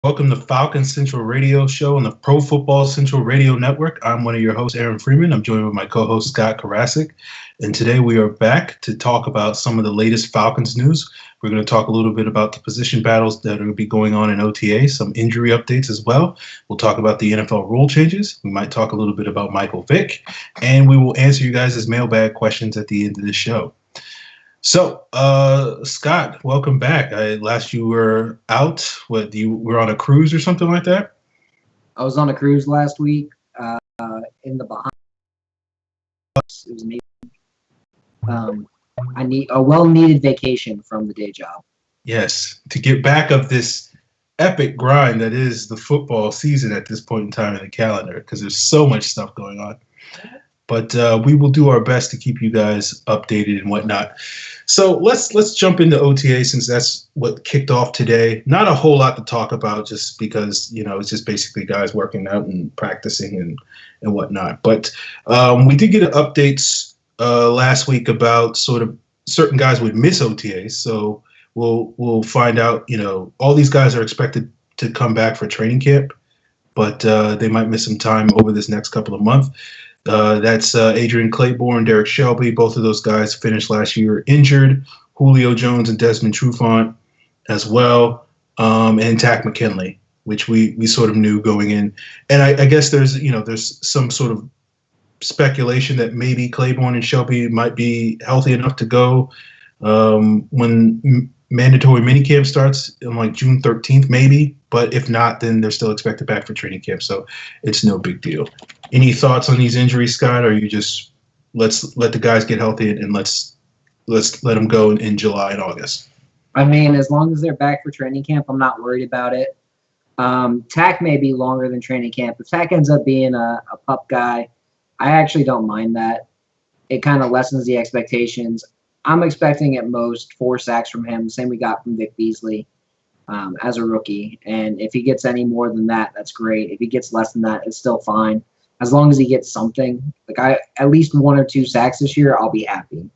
Welcome to Falcons Central Radio Show on the Pro Football Central Radio Network. I'm one of your hosts, Aaron Freeman. I'm joined with my co-host, Scott Karasik. And today we are back to talk about some of the latest Falcons news. We're going to talk a little bit about the position battles that are going to be going on in OTA, some injury updates as well. We'll talk about the NFL rule changes. We might talk a little bit about Michael Vick. And we will answer you guys' mailbag questions at the end of the show. So, Scott, welcome back. Last you were out. What, you were on a cruise or something like that? I was on a cruise last week in the Bahamas. It was amazing. I need a well-needed vacation from the day job. Yes, to get back of this epic grind that is the football season at this point in time in the calendar, because there's so much stuff going on. But we will do our best to keep you guys updated and whatnot. So let's jump into OTA since that's what kicked off today. Not a whole lot to talk about just because, it's just basically guys working out and practicing and whatnot. But we did get updates last week about sort of certain guys would miss OTAs. So we'll find out, all these guys are expected to come back for training camp, but they might miss some time over this next couple of months. That's Adrian Claiborne, Derek Shelby. Both of those guys finished last year injured. Julio Jones and Desmond Trufant as well, and Tack McKinley, which we sort of knew going in. And I guess there's some sort of speculation that maybe Claiborne and Shelby might be healthy enough to go when mandatory minicamp starts on like June 13th, maybe. But if not, then they're still expected back for training camp, so it's no big deal. Any thoughts on these injuries, Scott? Or you just let's let the guys get healthy and let's let them go in July and August? I mean, as long as they're back for training camp, I'm not worried about it. Tack may be longer than training camp. If Tack ends up being a pup guy, I actually don't mind that. It kind of lessens the expectations. I'm expecting at most 4 sacks from him, the same we got from Vic Beasley as a rookie. And if he gets any more than that, that's great. If he gets less than that, it's still fine. As long as he gets something, at least 1 or 2 sacks this year, I'll be happy.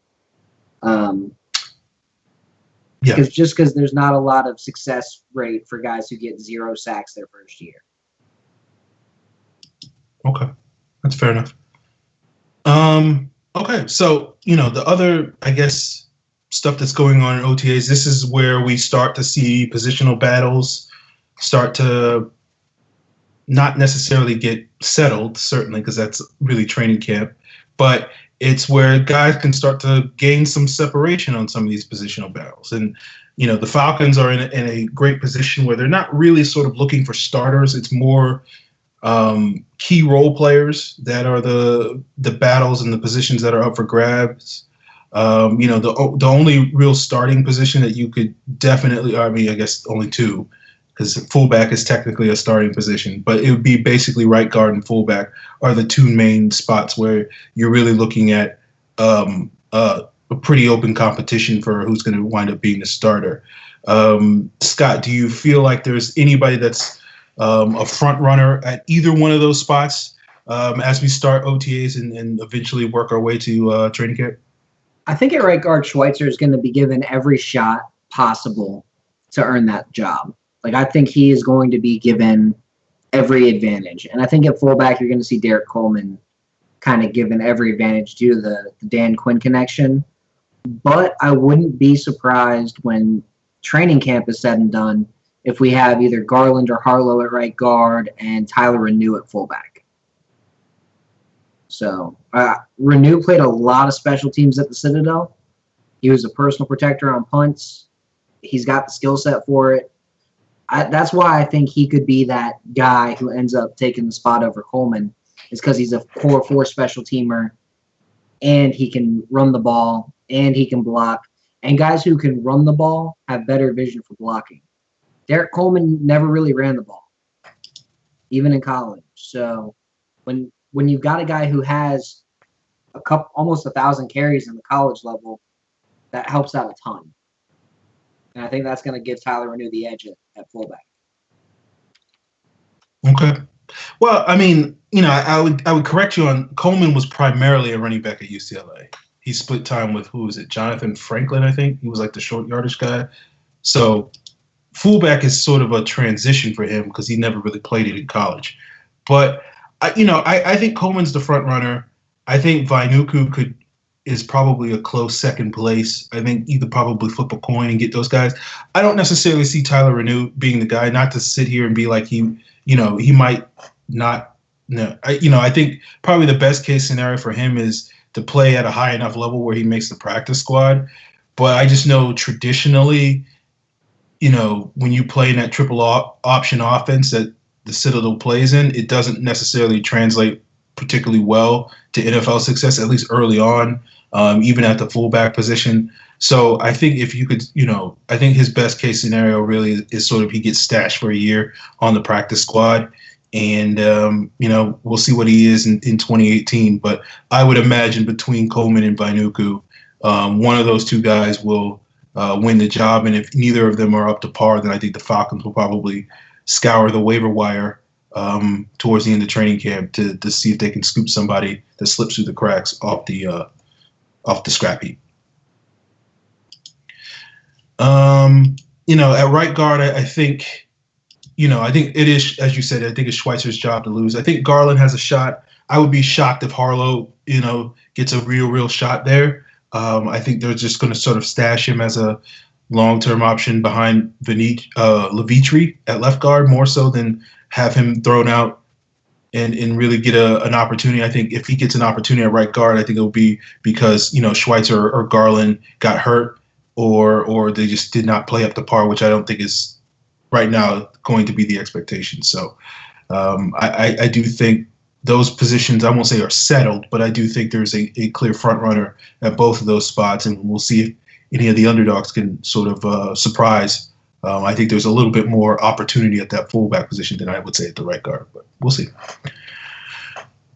Because there's not a lot of success rate for guys who get 0 sacks their first year. Okay, that's fair enough. Okay, so the other, I guess, stuff that's going on in OTAs. This is where we start to see positional battles start to not necessarily get settled, certainly, because that's really training camp, but it's where guys can start to gain some separation on some of these positional battles. And, the Falcons are in a great position where they're not really sort of looking for starters. It's more key role players that are the battles and the positions that are up for grabs. The only real starting position that you could definitely, I guess only 2, because fullback is technically a starting position, but it would be basically right guard and fullback are the 2 main spots where you're really looking at a pretty open competition for who's going to wind up being the starter. Scott, do you feel like there's anybody that's a front runner at either one of those spots as we start OTAs and eventually work our way to training camp? I think at right guard, Schweitzer is going to be given every shot possible to earn that job. I think he is going to be given every advantage. And I think at fullback, you're going to see Derek Coleman kind of given every advantage due to the Dan Quinn connection. But I wouldn't be surprised when training camp is said and done if we have either Garland or Harlow at right guard and Tyler Renew at fullback. So Renew played a lot of special teams at the Citadel. He was a personal protector on punts. He's got the skill set for it. That's why I think he could be that guy who ends up taking the spot over Coleman, is because he's a core 4 special teamer, and he can run the ball, and he can block. And guys who can run the ball have better vision for blocking. Derek Coleman never really ran the ball, even in college. So when you've got a guy who has almost 1,000 carries in the college level, that helps out a ton. And I think that's going to give Tyler Renew the edge at fullback. Okay. Well, I would correct you on Coleman was primarily a running back at UCLA. He split time with, who was it, Jonathan Franklin, I think. He was like the short yardage guy. So fullback is sort of a transition for him because he never really played it in college. But I think Coleman's the front runner. I think Vainuku is probably a close second place. I think either probably flip a coin and get those guys. I don't necessarily see Tyler Renew being the guy. Not to sit here and be like he might not. No, I think probably the best case scenario for him is to play at a high enough level where he makes the practice squad. But I just know traditionally, when you play in that triple option offense that the Citadel plays in, it doesn't necessarily translate particularly well to NFL success, at least early on, even at the fullback position. So I think if you could, I think his best case scenario really is sort of he gets stashed for a year on the practice squad. And, we'll see what he is in 2018. But I would imagine between Coleman and Vainuku, one of those two guys will win the job. And if neither of them are up to par, then I think the Falcons will probably scour the waiver wire towards the end of training camp to see if they can scoop somebody that slips through the cracks off the scrap heap. At right guard, I think it is, as you said, I think it's Schweitzer's job to lose. I think Garland has a shot. I would be shocked if Harlow, gets a real shot there. I think they're just going to sort of stash him as a long-term option behind Levitri at left guard, more so than have him thrown out and really get an opportunity. I think if he gets an opportunity at right guard, I think it'll be because, Schweitzer or Garland got hurt or they just did not play up to par, which I don't think is right now going to be the expectation. So I do think those positions, I won't say are settled, but I do think there's a clear front runner at both of those spots, and we'll see if any of the underdogs can sort of surprise. I think there's a little bit more opportunity at that fullback position than I would say at the right guard, but we'll see.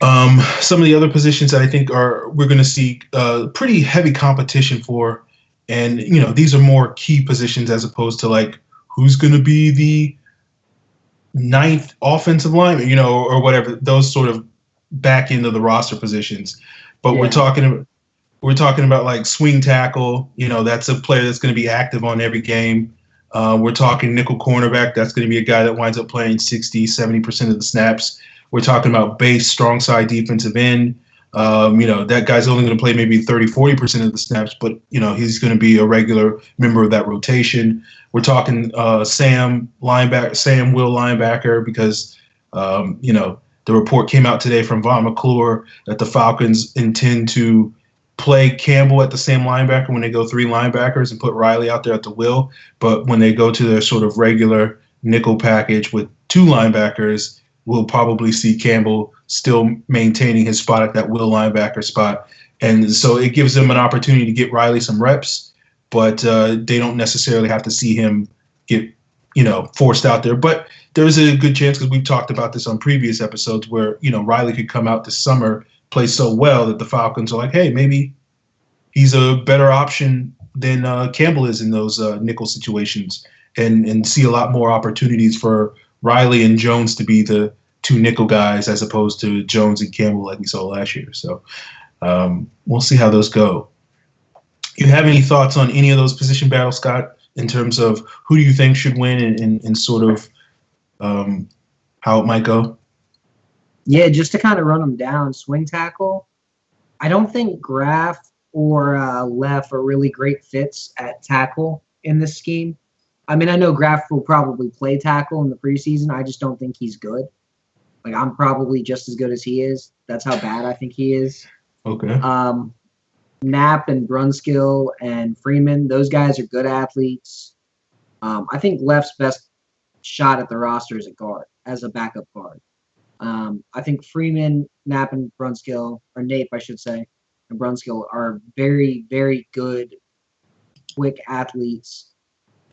Some of the other positions that I think we're going to see pretty heavy competition for, and these are more key positions as opposed to like who's going to be the ninth offensive lineman, or whatever, those sort of back end of the roster positions. But we're talking about like swing tackle, that's a player that's going to be active on every game. We're talking nickel cornerback. That's going to be a guy that winds up playing 60, 70% of the snaps. We're talking about base, strong side defensive end. That guy's only going to play maybe 30, 40% of the snaps, but, he's going to be a regular member of that rotation. We're talking Sam Will linebacker because, the report came out today from Von McClure that the Falcons intend to play Campbell at the Sam linebacker when they go three linebackers and put Riley out there at the will. But when they go to their sort of regular nickel package with two linebackers, we'll probably see Campbell still maintaining his spot at that will linebacker spot. And so it gives them an opportunity to get Riley some reps, but they don't necessarily have to see him get, forced out there. But there's a good chance, because we've talked about this on previous episodes, where, Riley could come out this summer, play so well that the Falcons are like, hey, maybe he's a better option than Campbell is in those nickel situations, and see a lot more opportunities for Riley and Jones to be the two nickel guys as opposed to Jones and Campbell like we saw last year. So we'll see how those go. You have any thoughts on any of those position battles, Scott, in terms of who do you think should win and sort of how it might go? Yeah, just to kind of run them down, swing tackle, I don't think Graf or Leff are really great fits at tackle in this scheme. I mean, I know Graf will probably play tackle in the preseason. I just don't think he's good. Like, I'm probably just as good as he is. That's how bad I think he is. Okay. Knapp and Brunskill and Freeman, those guys are good athletes. I think Leff's best shot at the roster is a guard, as a backup guard. I think Freeman, Knapp, and Brunskill, or Nape, I should say, and Brunskill are very, very good, quick athletes.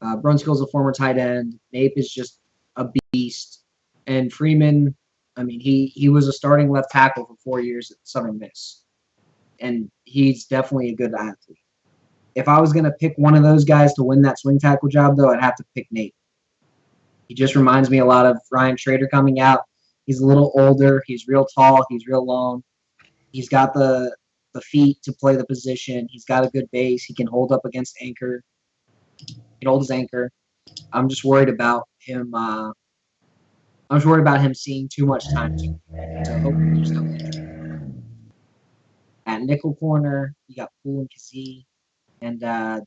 Brunskill's a former tight end. Nape is just a beast. And Freeman, I mean, he was a starting left tackle for 4 years at Southern Miss. And he's definitely a good athlete. If I was going to pick one of those guys to win that swing tackle job, though, I'd have to pick Nape. He just reminds me a lot of Ryan Schrader coming out. He's a little older. He's real tall. He's real long. He's got the feet to play the position. He's got a good base. He can hold up against anchor. He can hold his anchor. I'm just worried about him. I'm just worried about him seeing too much time. So hopefully there's no injury. At nickel corner, you got Poole and Kazee, and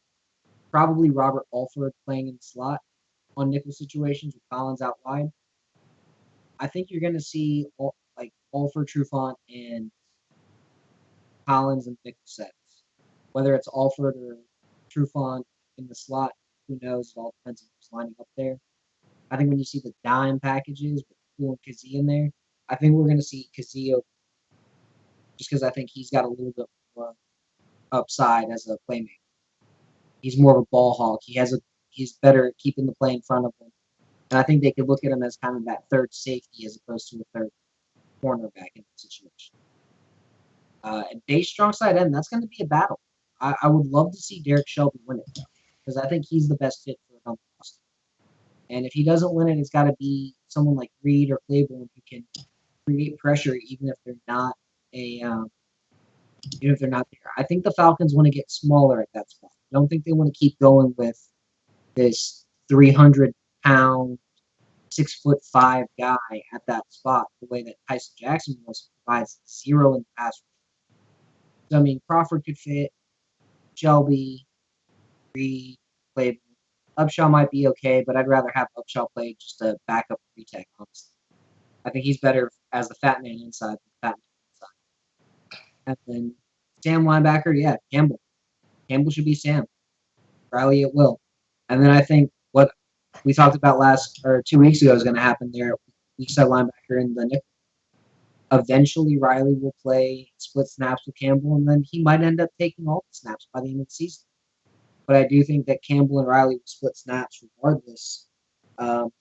probably Robert Alford playing in the slot on nickel situations with Collins out wide. I think you're going to see like Alford, Trufant, and Collins and nickel sets. Whether it's Alford or Trufant in the slot, who knows? It all depends on who's lining up there. I think when you see the dime packages with Poole and Kazee in there, I think we're going to see Kazee just because I think he's got a little bit more upside as a playmaker. He's more of a ball hawk. He's better at keeping the play in front of him. And I think they could look at him as kind of that third safety as opposed to a third cornerback in that situation. And Dave's strong side end, that's going to be a battle. I would love to see Derek Shelby win it, because I think he's the best fit for it on the roster. And if he doesn't win it, it's got to be someone like Reed or Claiborne who can create pressure even if they're not there. I think the Falcons want to get smaller at that spot. I don't think they want to keep going with this 300-pound, 6'5" guy at that spot the way that Tyson Jackson provides zero in the pass. So, I mean, Crawford could fit, Shelby, Reed, Claiborne. Upshaw might be okay, but I'd rather have Upshaw play just to back up the retake, honestly. I think he's better as the fat man inside than the fat man inside. And then Sam linebacker, yeah, Campbell. Campbell should be Sam. Riley at will. And then I think what we talked about 2 weeks ago is going to happen there. We said linebacker in the nickel. Eventually, Riley will play split snaps with Campbell, and then he might end up taking all the snaps by the end of the season. But I do think that Campbell and Riley will split snaps regardless,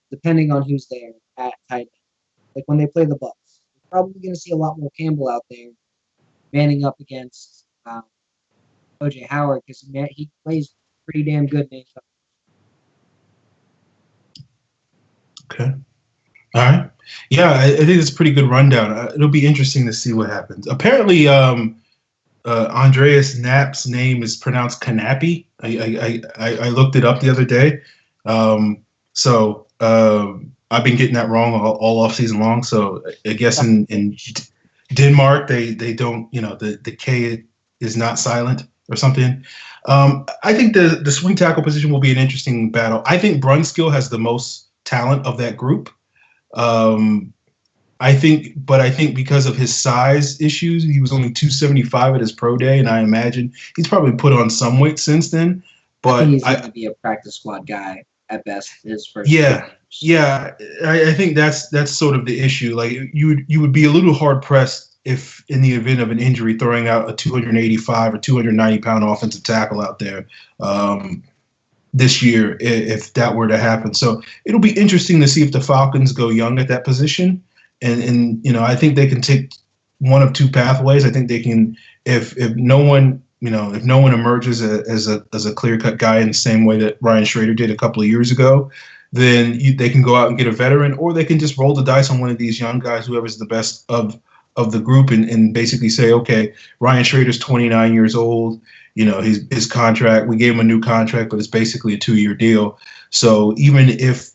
depending on who's there at tight end. Like when they play the Bucs, you're probably going to see a lot more Campbell out there manning up against O.J. Howard because he plays pretty damn good man Okay. All right. Yeah, I think it's a pretty good rundown. It'll be interesting to see what happens. Apparently, Andreas Knapp's name is pronounced Knappy. I looked it up the other day. So I've been getting that wrong all off season long. So I guess in Denmark they don't, the K is not silent or something. I think the swing tackle position will be an interesting battle. I think Brunskill has the most talent of that group. I think because of his size issues, he was only 275 at his pro day, and I imagine he's probably put on some weight since then. But he's going to be a practice squad guy at best his first. Yeah. I think that's sort of the issue. Like you would be a little hard pressed if, in the event of an injury, throwing out a 285 or 290 pound offensive tackle out there this year if that were to happen. So it'll be interesting to see if the Falcons go young at that position. And I think they can take one of two pathways. I think they can, if no one emerges as a clear-cut guy in the same way that Ryan Schrader did a couple of years ago, then they can go out and get a veteran, or they can just roll the dice on one of these young guys, whoever's the best of the group, and basically say, okay, Ryan Schrader's 29 years old. His contract, we gave him a new contract, but it's basically a 2-year deal. So even if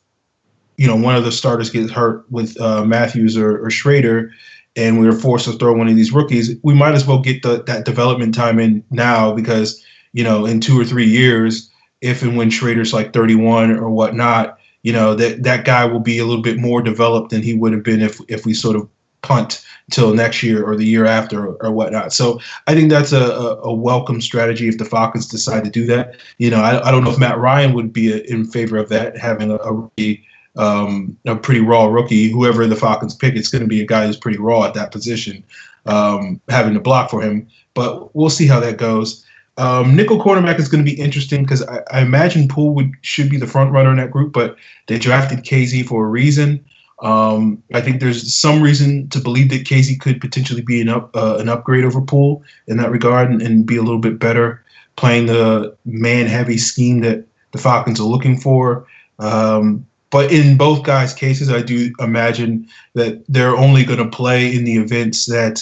one of the starters gets hurt with Matthews or Schrader, and we were forced to throw one of these rookies, we might as well get that development time in now, because in 2 or 3 years, if and when Schrader's like 31 or whatnot, that guy will be a little bit more developed than he would have been if we sort of punt till next year or the year after or whatnot. So I think that's a welcome strategy if the Falcons decide to do that. I don't know if Matt Ryan would be in favor of that, having a pretty raw rookie. Whoever the Falcons pick, it's going to be a guy who's pretty raw at that position, having to block for him. But we'll see how that goes. Nickel cornerback is going to be interesting because I imagine Poole should be the front runner in that group, but they drafted KZ for a reason. I think there's some reason to believe that KZ could potentially be an upgrade over Poole in that regard and be a little bit better playing the man-heavy scheme that the Falcons are looking for. But in both guys' cases, I do imagine that they're only going to play in the events that,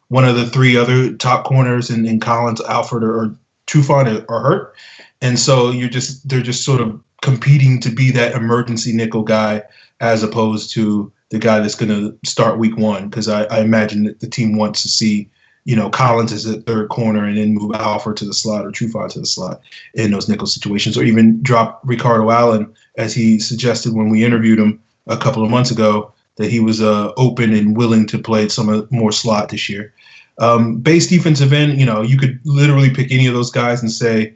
one of the three other top corners in Collins, Alford, or Trufant are hurt, and so they're just sort of competing to be that emergency nickel guy as opposed to the guy that's going to start week one. Because I imagine that the team wants to see, Collins as a third corner and then move Alford to the slot or Trufant to the slot in those nickel situations, or even drop Ricardo Allen, as he suggested when we interviewed him a couple of months ago, that he was open and willing to play some more slot this year. Base defensive end, you could literally pick any of those guys and say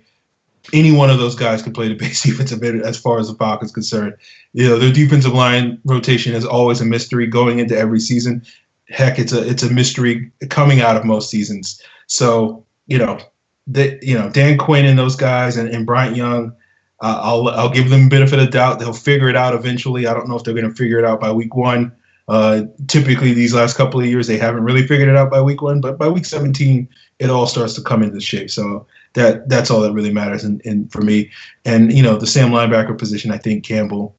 any one of those guys could play the base defensive end as far as the Falcons concerned. Their defensive line rotation is always a mystery going into every season. Heck, it's a mystery coming out of most seasons. So, Dan Quinn and those guys and Bryant Young, I'll give them a benefit of doubt. They'll figure it out eventually. I don't know if they're going to figure it out by week one. Typically, these last couple of years, they haven't really figured it out by week one, but by week 17, it all starts to come into shape. So that's all that really matters and for me. And, the Sam linebacker position, I think Campbell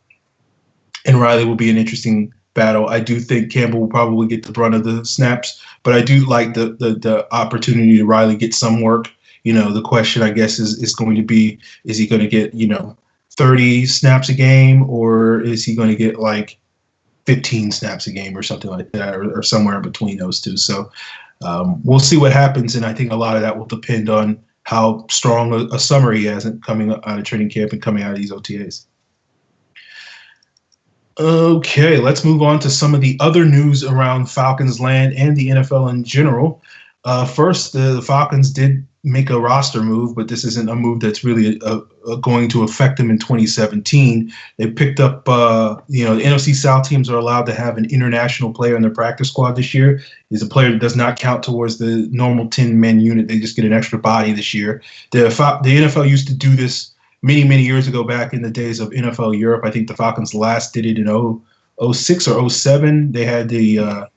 and Riley will be an interesting battle. I do think Campbell will probably get the brunt of the snaps, but I do like the opportunity to Riley get some work. The question, I guess, is going to be, is he going to get, 30 snaps a game, or is he going to get like 15 snaps a game or something like that, or somewhere in between those two? So we'll see what happens, and I think a lot of that will depend on how strong a summer he has coming out of training camp and coming out of these OTAs. Okay, let's move on to some of the other news around Falcons land and the NFL in general. First, the Falcons did make a roster move, but this isn't a move that's really going to affect them in 2017. They picked up, the NFC South teams are allowed to have an international player in their practice squad this year. He's a player that does not count towards the normal 10-man unit. They just get an extra body this year. The NFL used to do this many, many years ago, back in the days of NFL Europe. I think the Falcons last did it in 06 or 07. They had the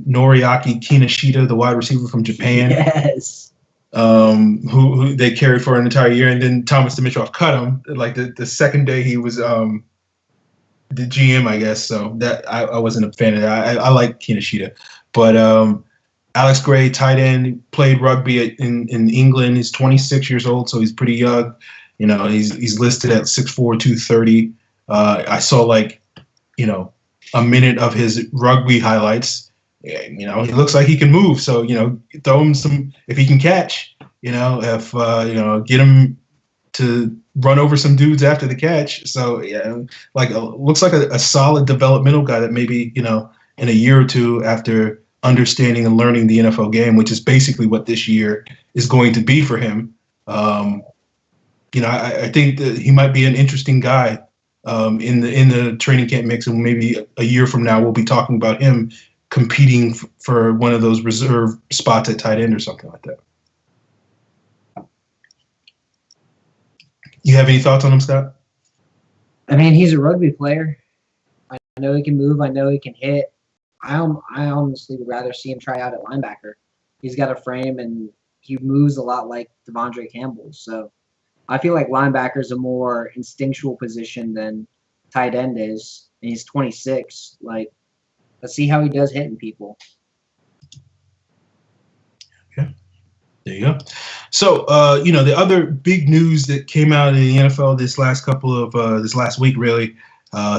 Noriaki Kinashita, the wide receiver from Japan. Yes. Who they carried for an entire year, and then Thomas Dimitroff cut him like the second day he was the GM, I guess. So that I wasn't a fan of that. I like Kinashita, but Alex Gray, tight end, played rugby in England. He's 26 years old, so he's pretty young. He's listed at 6'4", 230. I saw a minute of his rugby highlights. He looks like he can move. So, throw him some, if he can catch, get him to run over some dudes after the catch. So, looks like a solid developmental guy that maybe, in a year or two after understanding and learning the NFL game, which is basically what this year is going to be for him. I think that he might be an interesting guy in the training camp mix, and maybe a year from now we'll be talking about him competing for one of those reserve spots at tight end or something like that. You have any thoughts on him, Scott? I mean, he's a rugby player. I know he can move. I know he can hit. I honestly would rather see him try out at linebacker. He's got a frame, and he moves a lot like Devondre Campbell. So I feel like linebacker is a more instinctual position than tight end is. And he's 26. Let's see how he does hitting people. Okay. There you go. So, the other big news that came out in the NFL this last week, really,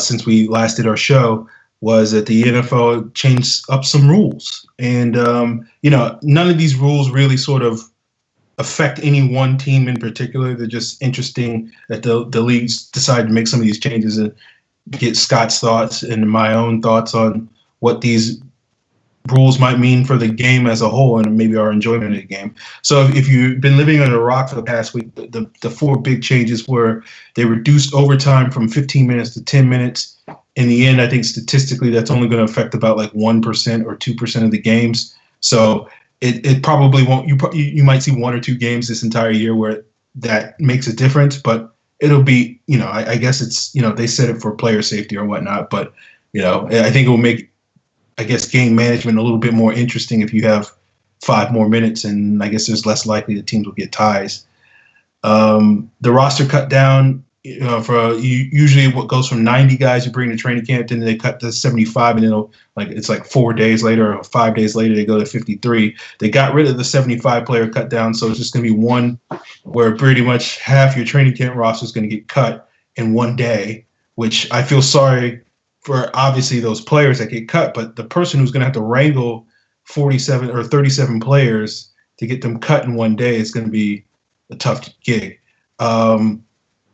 since we last did our show, was that the NFL changed up some rules. And, none of these rules really sort of affect any one team in particular. They're just interesting that the leagues decided to make some of these changes and get Scott's thoughts and my own thoughts on what these rules might mean for the game as a whole and maybe our enjoyment of the game. So if you've been living under a rock for the past week, the four big changes were they reduced overtime from 15 minutes to 10 minutes. In the end, I think statistically that's only going to affect about 1% or 2% of the games. So it probably won't. You might see one or two games this entire year where that makes a difference, but it'll be, I guess it's, they said it for player safety or whatnot, but, I think it will make, game management a little bit more interesting if you have 5 more minutes, and I guess there's less likely that teams will get ties. The roster cut down, usually what goes from 90 guys you bring to training camp, then they cut to 75, and it's like 4 days later or 5 days later they go to 53. They got rid of the 75 player cut down, so it's just going to be one where pretty much half your training camp roster is going to get cut in one day, which I feel sorry for obviously those players that get cut, but the person who's going to have to wrangle 47 or 37 players to get them cut in one day is going to be a tough gig.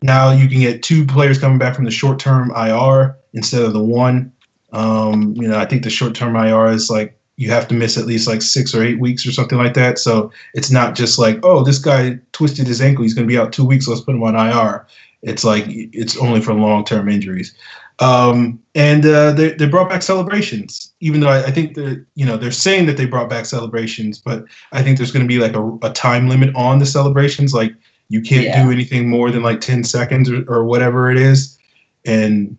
Now you can get 2 players coming back from the short-term IR instead of the one. I think the short-term IR is like you have to miss at least like 6 or 8 weeks or something like that. So it's not just like, oh, this guy twisted his ankle, he's going to be out 2 weeks, let's put him on IR. It's like it's only for long-term injuries. They brought back celebrations, even though I think they're saying that they brought back celebrations, but I think there's going to be like a time limit on the celebrations. Like you can't do anything more than like 10 seconds or whatever it is. And,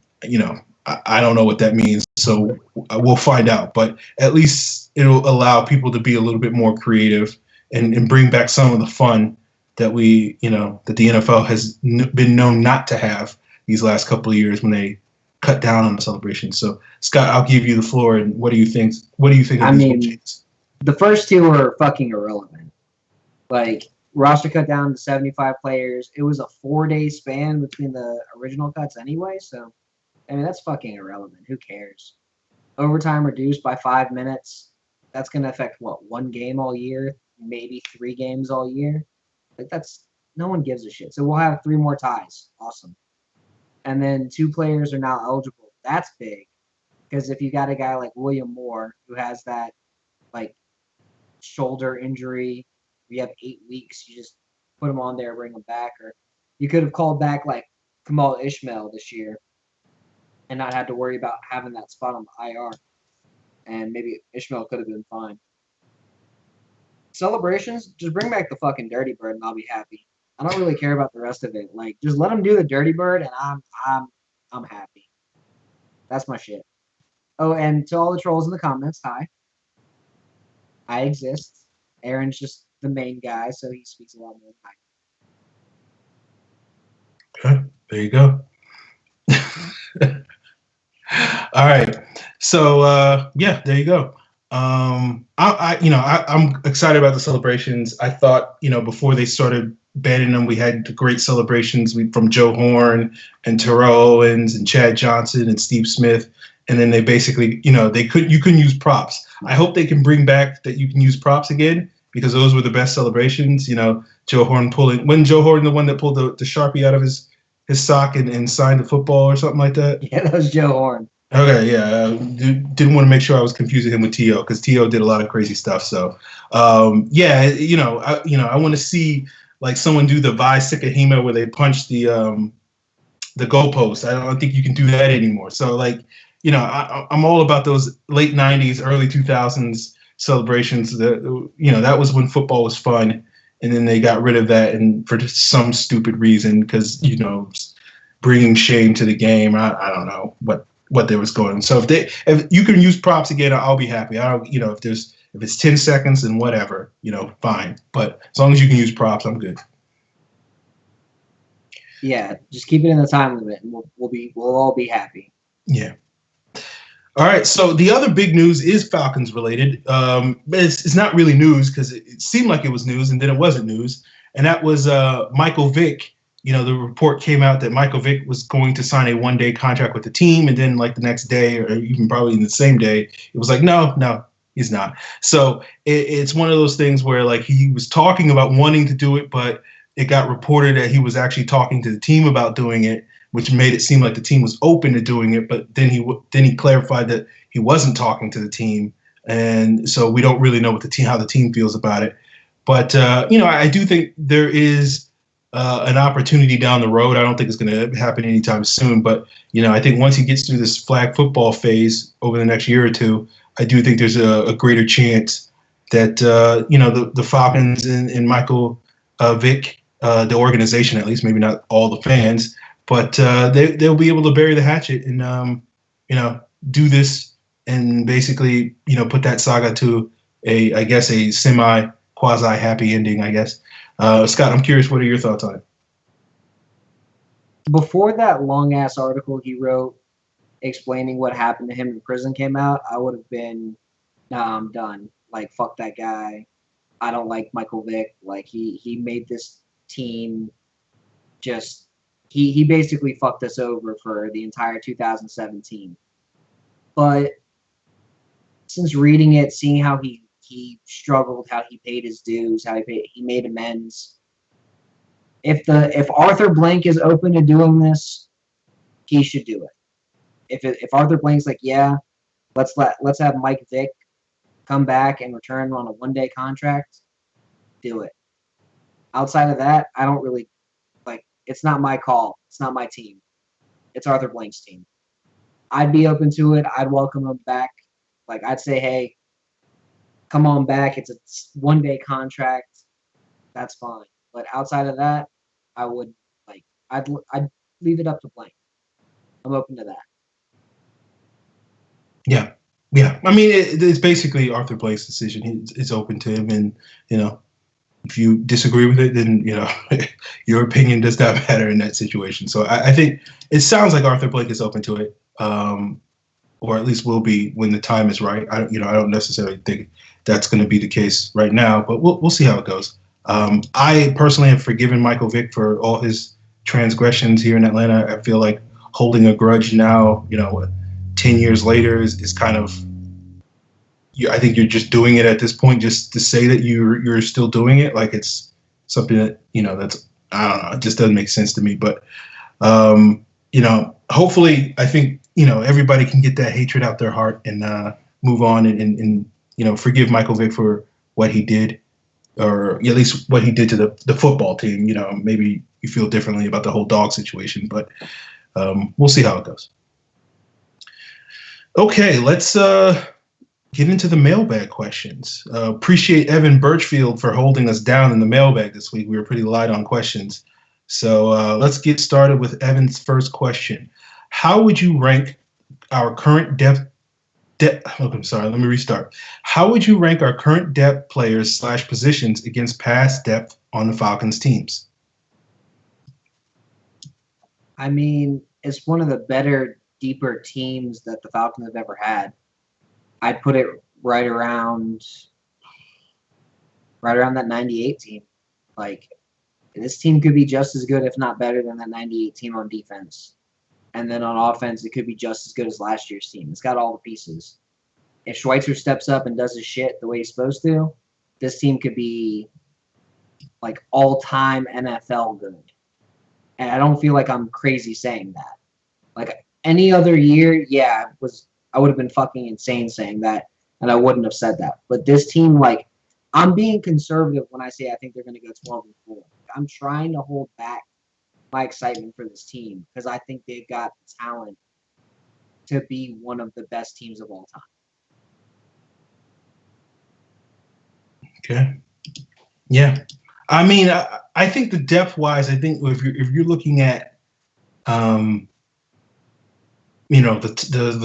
I don't know what that means. So we'll find out, but at least it'll allow people to be a little bit more creative and bring back some of the fun that that the NFL has been known not to have these last couple of years when they cut down on the celebration. So Scott, I'll give you the floor. And what do you think? What do you think of these changes? The first 2 were fucking irrelevant. Like roster cut down to 75 players. It was a 4-day span between the original cuts anyway. So, that's fucking irrelevant. Who cares? Overtime reduced by 5 minutes. That's going to affect what, 1 game all year? Maybe 3 games all year? Like no one gives a shit. So we'll have 3 more ties. Awesome. And then 2 players are now eligible. That's big. Because if you got a guy like William Moore who has that like shoulder injury, you have 8 weeks, you just put him on there, bring him back. Or you could have called back like Kamal Ishmael this year and not had to worry about having that spot on the IR. And maybe Ishmael could have been fine. Celebrations, just bring back the fucking Dirty Bird and I'll be happy. I don't really care about the rest of it. Like, just let them do the Dirty Bird and I'm happy. That's my shit. Oh, and to all the trolls in the comments, hi. I exist. Aaron's just the main guy, so he speaks a lot more than I do. Okay, there you go. All right. So there you go. I'm excited about the celebrations. I thought, before they started banning them, we had the great celebrations from Joe Horn and Terrell Owens and Chad Johnson and Steve Smith. And then they basically, you couldn't use props. I hope they can bring back that you can use props again, because those were the best celebrations. Joe Horn wasn't Joe Horn the one that pulled the Sharpie out of his sock and signed the football or something like that? Yeah, that was Joe Horn. Okay, yeah. Didn't want to make sure I was confusing him with T.O. because T.O. did a lot of crazy stuff. So, I want to see like someone do the Vi Sikahima where they punch the goalpost. I don't think you can do that anymore. So, like, I'm all about those late 90s, early 2000s celebrations. That was when football was fun. And then they got rid of that, and for some stupid reason, because bringing shame to the game. I don't know what there was going on. So if you can use props again, I'll be happy. If it's 10 seconds and whatever, fine. But as long as you can use props, I'm good. Yeah, just keep it in the time limit, and we'll all be happy. Yeah. All right, so the other big news is Falcons related. It's not really news because it seemed like it was news and then it wasn't news. And that was Michael Vick. The report came out that Michael Vick was going to sign a 1-day contract with the team. And then like the next day, or even probably in the same day, it was like, no, he's not. So it's one of those things where like he was talking about wanting to do it, but it got reported that he was actually talking to the team about doing it, which made it seem like the team was open to doing it. But then he clarified that he wasn't talking to the team, and so we don't really know how the team feels about it. But I do think there is an opportunity down the road. I don't think it's going to happen anytime soon, but I think once he gets through this flag football phase over the next year or two, I do think there's a greater chance that the Falcons and Michael Vick, the organization at least, maybe not all the fans, but they'll be able to bury the hatchet and do this and basically put that saga to a semi quasi happy ending, I guess. Scott, I'm curious, what are your thoughts on it? before that long ass article he wrote explaining what happened to him in prison came out, I would have been, nah, I'm done. Like, fuck that guy. I don't like Michael Vick. Like, he made this team just he basically fucked us over for the entire 2017. But since reading it, seeing how he struggled, how he paid his dues, how he made amends. If Arthur Blank is open to doing this, he should do it. If Arthur Blank's like, yeah, let's have Mike Vick come back and return on a 1-day contract, do it. Outside of that, I don't really like. It's not my call. It's not my team. It's Arthur Blank's team. I'd be open to it. I'd welcome him back. Like, I'd say, hey, come on back. It's a 1-day contract. That's fine. But outside of that, I would I'd leave it up to Blank. I'm open to that. Yeah. Yeah. I mean, it's basically Arthur Blake's decision. It's open to him. And, if you disagree with it, then, your opinion does not matter in that situation. So I think it sounds like Arthur Blake is open to it, or at least will be when the time is right. I don't necessarily think that's going to be the case right now, but we'll see how it goes. I personally have forgiven Michael Vick for all his transgressions here in Atlanta. I feel like holding a grudge now, 10 years later is kind of, I think you're just doing it at this point just to say that you're still doing it. Like it's something that, that's, I don't know, it just doesn't make sense to me. But, hopefully I think, everybody can get that hatred out their heart and move on and forgive Michael Vick for what he did, or at least what he did to the football team. Maybe you feel differently about the whole dog situation, but we'll see how it goes. Okay, let's get into the mailbag questions. Appreciate Evan Birchfield for holding us down in the mailbag this week. We were pretty light on questions. So let's get started with Evan's first question. How would you rank our current depth? I'm sorry, let me restart. How would you rank our current depth players / positions against past depth on the Falcons teams? I mean, it's one of the better, deeper teams that the Falcons have ever had. I'd put it right around that 98 team. Like, this team could be just as good, if not better, than that 98 team on defense. And then on offense, it could be just as good as last year's team. It's got all the pieces. If Schweitzer steps up and does his shit the way he's supposed to, this team could be like all-time NFL good. And I don't feel like I'm crazy saying that. Like any other year, yeah, I would have been fucking insane saying that, and I wouldn't have said that. But this team, like, I'm being conservative when I say I think they're going to go 12-4. I'm trying to hold back my excitement for this team because I think they've got the talent to be one of the best teams of all time. Okay. Yeah. I mean, I think the depth-wise, I think if you're looking at, the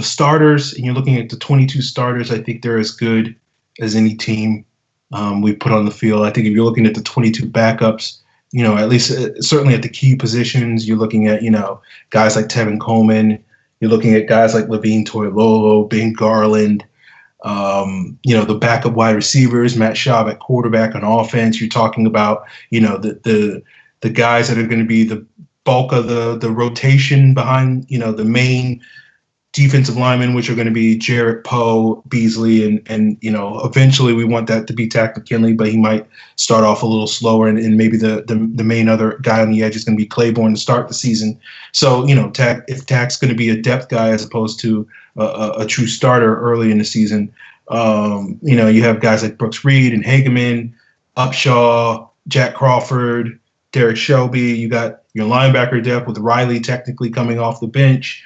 starters, and you're looking at the 22 starters, I think they're as good as any team we put on the field. I think if you're looking at the 22 backups, at least certainly at the key positions, you're looking at, guys like Tevin Coleman. You're looking at guys like Levine Toilolo, Ben Garland, the backup wide receivers, Matt Schaub at quarterback on offense. You're talking about, the guys that are going to be the bulk of the rotation behind, the main defensive linemen, which are going to be Jarrett Poe, Beasley, and eventually we want that to be Tack McKinley, but he might start off a little slower, and maybe the main other guy on the edge is going to be Claiborne to start the season. So, if Tack's going to be a depth guy as opposed to a true starter early in the season, you have guys like Brooks Reed and Hageman, Upshaw, Jack Crawford, Derek Shelby. You got your linebacker depth with Riley technically coming off the bench.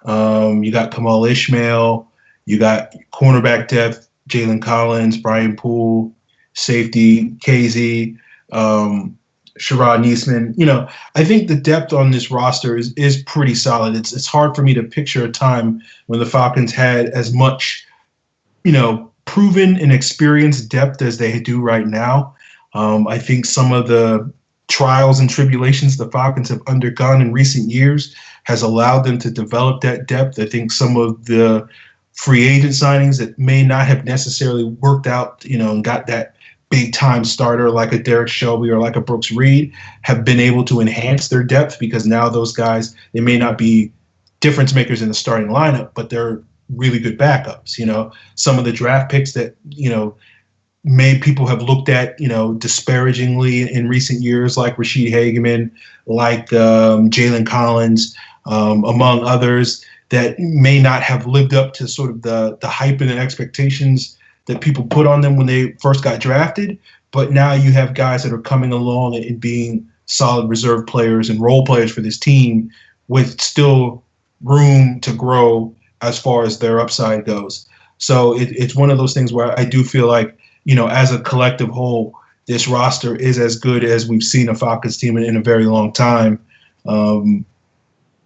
You got Kamal Ishmael. You got cornerback depth, Jalen Collins, Brian Poole, safety, KZ, Sherrod Niesman. I think the depth on this roster is pretty solid. It's hard for me to picture a time when the Falcons had as much, proven and experienced depth as they do right now. I think some of the trials and tribulations the Falcons have undergone in recent years has allowed them to develop that depth. I think some of the free agent signings that may not have necessarily worked out, and got that big time starter like a Derek Shelby or like a Brooks Reed have been able to enhance their depth, because now those guys, they may not be difference makers in the starting lineup, but they're really good backups. Some of the draft picks that, people have looked at, disparagingly in recent years, like Rashid Hageman, like Jalen Collins, among others, that may not have lived up to sort of the hype and the expectations that people put on them when they first got drafted. But now you have guys that are coming along and being solid reserve players and role players for this team, with still room to grow as far as their upside goes. So it's one of those things where I do feel like, as a collective whole, this roster is as good as we've seen a Falcons team in a very long time.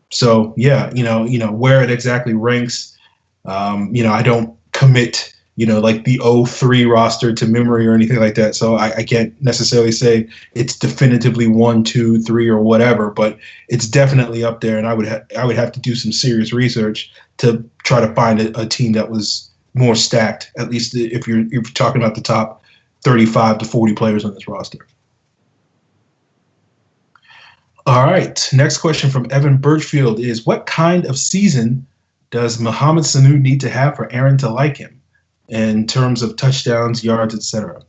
So yeah, where it exactly ranks, I don't commit, like the 03 roster to memory or anything like that. So I can't necessarily say it's definitively 1, 2, 3 or whatever, but it's definitely up there. And I would have to do some serious research to try to find a team that was more stacked, at least if you're talking about the top 35 to 40 players on this roster. All right. Next question from Evan Birchfield is, what kind of season does Mohamed Sanu need to have for Aaron to like him in terms of touchdowns, yards, etc.?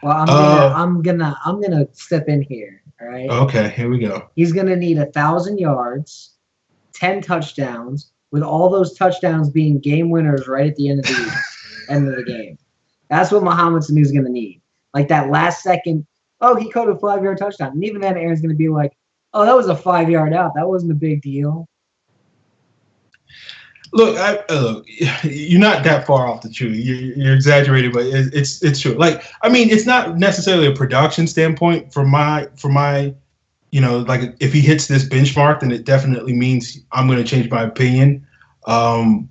Well, I'm gonna step in here. All right. Okay, here we go. He's gonna need 1,000 yards, 10 touchdowns, with all those touchdowns being game winners right at the end of the game. That's what Mohamed Sanu is gonna need. Like that last second, he caught a 5-yard touchdown, and even then, Aaron's gonna be like, "Oh, that was a 5-yard out. That wasn't a big deal." Look, you're not that far off the truth. You're exaggerating, but it's true. Like, I mean, it's not necessarily a production standpoint for my, like if he hits this benchmark, then it definitely means I'm going to change my opinion. I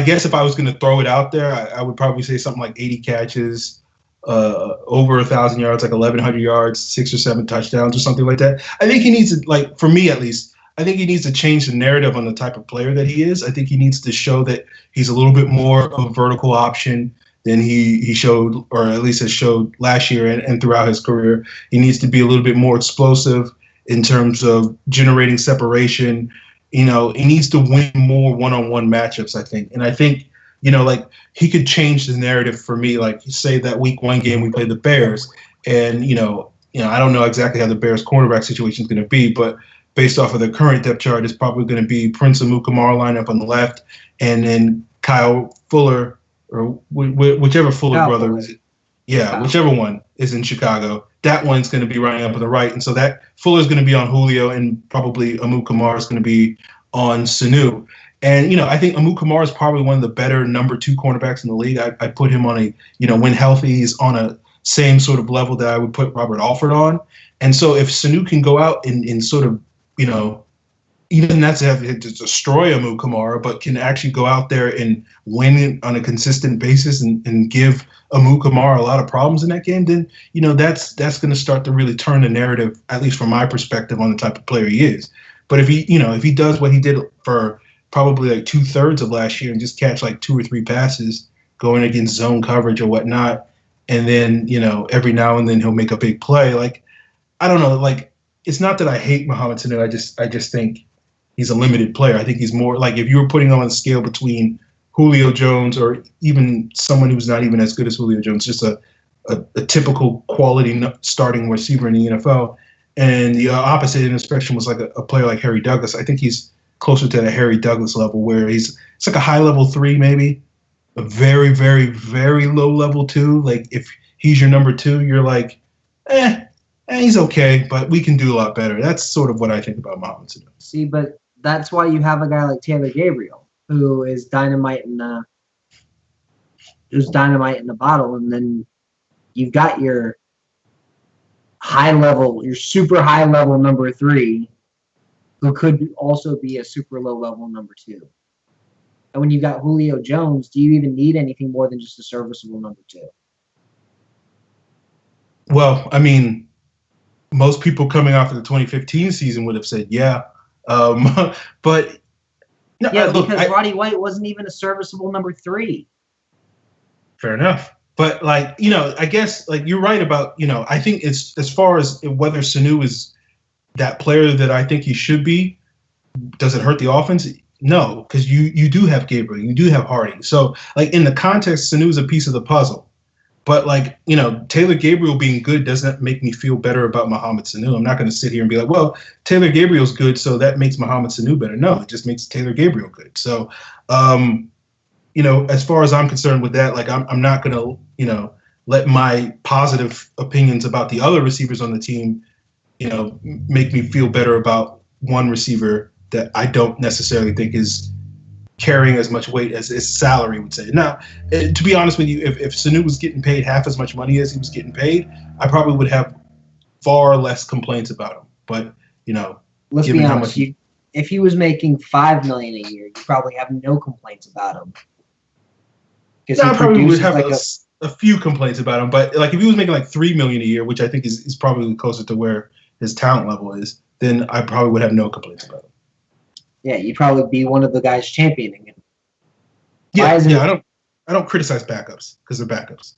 guess if I was going to throw it out there, I would probably say something like 80 catches, over 1,000 yards, like 1,100 yards, 6 or 7 touchdowns or something like that. I think he needs to, like, for me at least, I think he needs to change the narrative on the type of player that he is. I think he needs to show that he's a little bit more of a vertical option than he showed, or at least has showed last year and throughout his career. He needs to be a little bit more explosive in terms of generating separation. He needs to win more one-on-one matchups, I think. And I think, like, he could change the narrative for me. Like, say that week 1 game we played the Bears, and, I don't know exactly how the Bears cornerback situation is going to be, but based off of the current depth chart, it's probably going to be Prince Amukamara lineup on the left, and then Kyle Fuller, or whichever Fuller brother is. Yeah, whichever one is in Chicago. That one's going to be running up on the right. And so that Fuller's going to be on Julio, and probably Amukamara is going to be on Sanu. And, I think Amukamara is probably one of the better number 2 cornerbacks in the league. I put him on when healthy, he's on a same sort of level that I would put Robert Alford on. And so if Sanu can go out and sort of, even not to have to destroy Amukamara, but can actually go out there and win on a consistent basis and give Amukamara a lot of problems in that game, then, that's going to start to really turn the narrative, at least from my perspective, on the type of player he is. But if he does what he did for probably like 2/3 of last year and just catch like 2 or 3 passes going against zone coverage or whatnot, and then, every now and then he'll make a big play, like, I don't know, like, it's not that I hate Mohamed Sanu. I just think he's a limited player. I think he's more like, if you were putting him on a scale between Julio Jones or even someone who's not even as good as Julio Jones, just a typical quality starting receiver in the NFL, and the opposite end of the spectrum was like a player like Harry Douglas. I think he's closer to the Harry Douglas level, where it's like a high level 3, maybe a very, very, very low level 2. Like, if he's your number 2, you're like, he's okay, but we can do a lot better. That's sort of what I think about Mohamed Sanu. See, but that's why you have a guy like Taylor Gabriel, who is dynamite in the bottle, and then you've got your super high level number 3, who could also be a super low level number 2. And when you've got Julio Jones, do you even need anything more than just a serviceable number 2? Well, I mean, most people coming off of the 2015 season would have said, yeah. But no, Yeah, look, because Roddy White wasn't even a serviceable number 3. fair enough. But like, I guess like you're right about, I think it's as far as whether Sanu is that player that I think he should be, does it hurt the offense? No, because you do have Gabriel, you do have Hardy. So like in the context, Sanu is a piece of the puzzle. But like, Taylor Gabriel being good doesn't make me feel better about Mohamed Sanu. I'm not going to sit here and be like, well, Taylor Gabriel's good, so that makes Mohamed Sanu better. No, it just makes Taylor Gabriel good. So, as far as I'm concerned with that, like I'm not going to, let my positive opinions about the other receivers on the team, make me feel better about one receiver that I don't necessarily think is carrying as much weight as his salary would say. Now, to be honest with you, if Sanu was getting paid half as much money as he was getting paid, I probably would have far less complaints about him. But, let's be honest, if he was making $5 million a year, you probably have no complaints about him. No, I probably would have a few complaints about him. But like if he was making like $3 million a year, which I think is probably closer to where his talent level is, then I probably would have no complaints about him. Yeah, you'd probably be one of the guys championing him. I don't criticize backups because they're backups.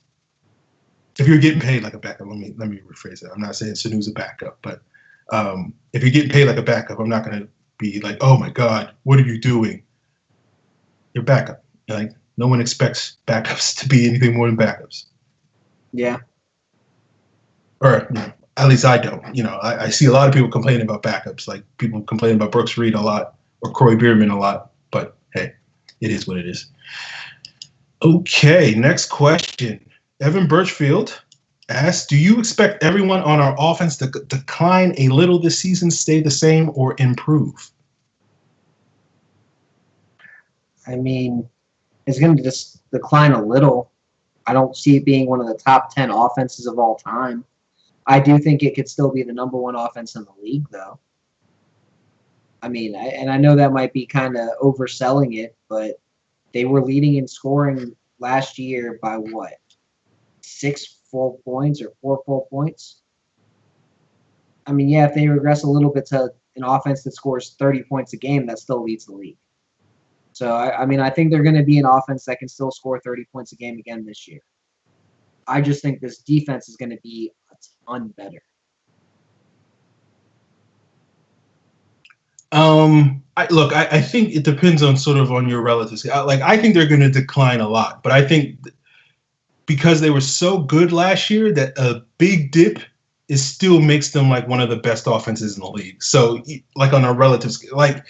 If you're getting paid like a backup, let me rephrase that. I'm not saying Sanu's a backup, but if you're getting paid like a backup, I'm not going to be like, oh my God, what are you doing? You're backup. Like no one expects backups to be anything more than backups. Yeah. Or at least I don't. I see a lot of people complaining about backups, like people complaining about Brooks Reed a lot or Corey Bierman a lot. But hey, it is what it is. Okay, next question. Evan Birchfield asks, do you expect everyone on our offense to decline a little this season, stay the same, or improve? I mean, it's going to just decline a little. I don't see it being one of the top 10 offenses of all time. I do think it could still be the number 1 offense in the league, though. I mean, I know that might be kind of overselling it, but they were leading in scoring last year by what? 6 full points or 4 full points? I mean, yeah, if they regress a little bit to an offense that scores 30 points a game, that still leads the league. So, I think they're going to be an offense that can still score 30 points a game again this year. I just think this defense is going to be a ton better. I think it depends on sort of on your relatives. I think they're going to decline a lot, but I think because they were so good last year that a big dip still makes them like one of the best offenses in the league. So like on a relative scale, like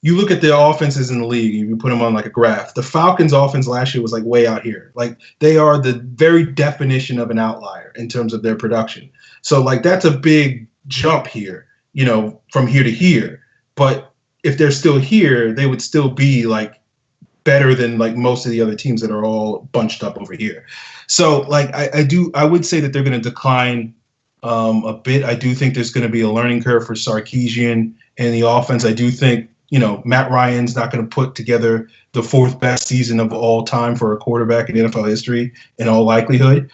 you look at the offenses in the league, you put them on like a graph. The Falcons offense last year was like way out here. Like they are the very definition of an outlier in terms of their production. So like that's a big jump here, from here to here. But if they're still here, they would still be like better than like most of the other teams that are all bunched up over here. So like I would say that they're going to decline a bit. I do think there's going to be a learning curve for Sarkisian and the offense. I do think, Matt Ryan's not going to put together the 4th best season of all time for a quarterback in NFL history in all likelihood,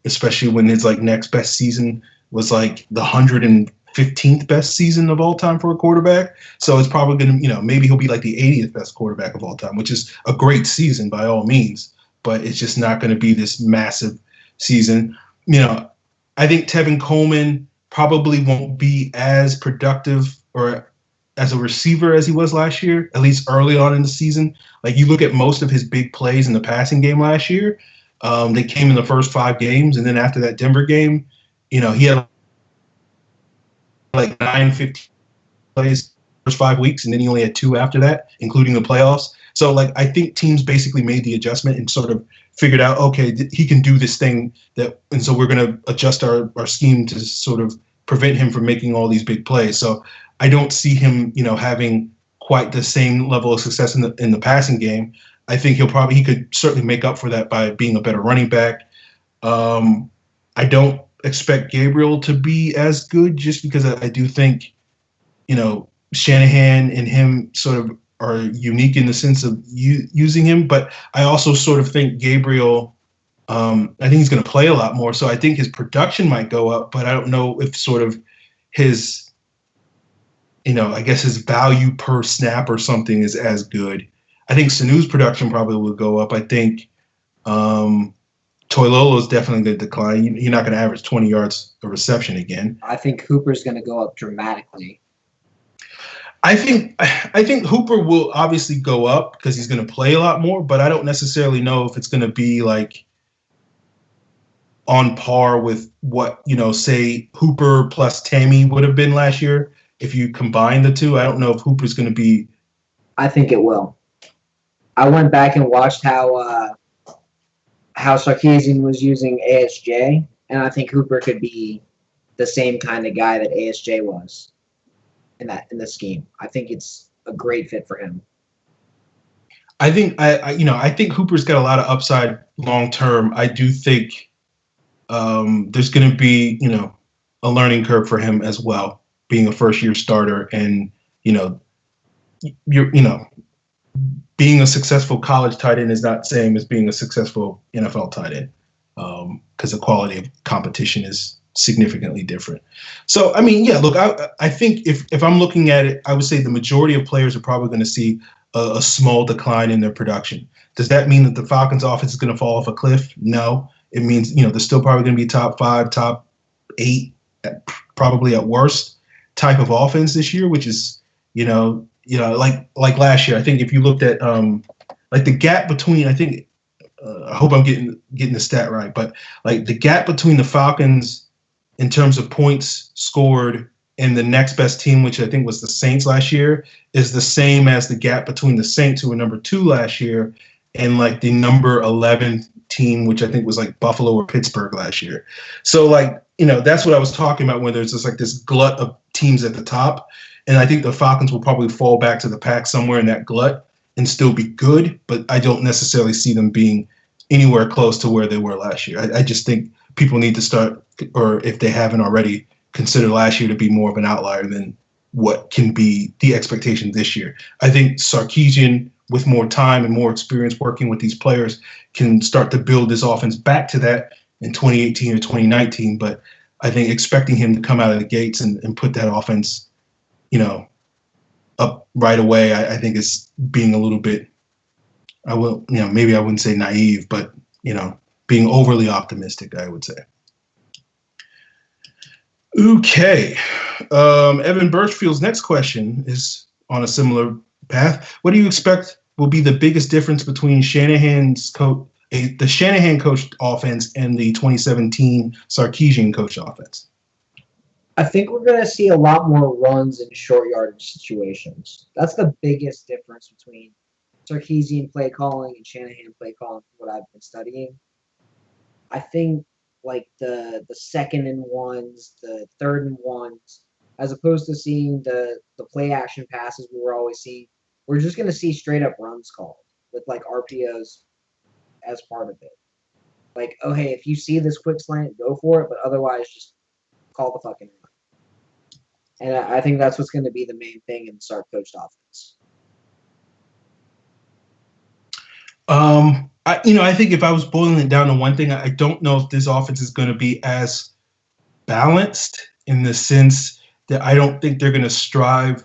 especially when his like next best season was like the 115th best season of all time for a quarterback. So it's probably going to, maybe he'll be like the 80th best quarterback of all time, which is a great season by all means, but it's just not going to be this massive season. I think Tevin Coleman probably won't be as productive or as a receiver as he was last year, at least early on in the season. Like you look at most of his big plays in the passing game last year, they came in the first 5 games. And then after that Denver game, he had like 9-15 plays first 5 weeks, and then he only had 2 after that, including the playoffs. So like I think teams basically made the adjustment and sort of figured out, okay, he can do this thing and so we're going to adjust our scheme to sort of prevent him from making all these big plays. So I don't see him, having quite the same level of success in the passing game. I think he could certainly make up for that by being a better running back. I don't expect Gabriel to be as good just because I do think, Shanahan and him sort of are unique in the sense of using him. But I also sort of think Gabriel I think he's going to play a lot more. So I think his production might go up, but I don't know if sort of his, I guess his value per snap or something is as good. I think Sanu's production probably will go up. I think Toilolo's definitely going to decline. He's not going to average 20 yards a reception again. I think Hooper's going to go up dramatically. I think Hooper will obviously go up because he's going to play a lot more, but I don't necessarily know if it's going to be like on par with what, say Hooper plus Tammy would have been last year. If you combine the two, I don't know if Hooper's going to be. I think it will. I went back and watched how Sarkisian was using ASJ, and I think Hooper could be the same kind of guy that ASJ was in the scheme. I think it's a great fit for him. I think I think Hooper's got a lot of upside long term. I do think there's going to be a learning curve for him as well, being a first year starter, and being a successful college tight end is not the same as being a successful NFL tight end, because the quality of competition is significantly different. So, I mean, yeah, look, I think if I'm looking at it, I would say the majority of players are probably going to see a small decline in their production. Does that mean that the Falcons offense is going to fall off a cliff? No. It means, they're still probably going to be top 5, top 8, probably at worst type of offense this year, which is, like last year. I think if you looked at like the gap between, I think, I hope I'm getting the stat right, but like the gap between the Falcons in terms of points scored and the next best team, which I think was the Saints last year, is the same as the gap between the Saints, who were number 2 last year, and like the number 11 team, which I think was like Buffalo or Pittsburgh last year. So like, that's what I was talking about, when there's just like this glut of teams at the top. And I think the Falcons will probably fall back to the pack somewhere in that glut and still be good, but I don't necessarily see them being anywhere close to where they were last year. I just think people need to start, or if they haven't already, consider last year to be more of an outlier than what can be the expectation this year. I think Sarkisian, with more time and more experience working with these players, can start to build this offense back to that in 2018 or 2019. But I think expecting him to come out of the gates and put that offense, up right away, I think is being a little bit, maybe I wouldn't say naive, but, being overly optimistic, I would say. Okay. Evan Birchfield's next question is on a similar path. What do you expect will be the biggest difference between the Shanahan coached offense and the 2017 Sarkisian coached offense? I think we're going to see a lot more runs in short yardage situations. That's the biggest difference between Sarkisian play calling and Shanahan play calling, from what I've been studying. I think like the 2nd and 1s, the 3rd and 1s, as opposed to seeing the play action passes we were always seeing, we're just going to see straight up runs called with like RPOs as part of it. Like, oh, hey, if you see this quick slant, go for it, but otherwise just call the fucking run. And I think that's what's going to be the main thing in Sark coached offense. I think if I was boiling it down to one thing, I don't know if this offense is going to be as balanced, in the sense that I don't think they're going to strive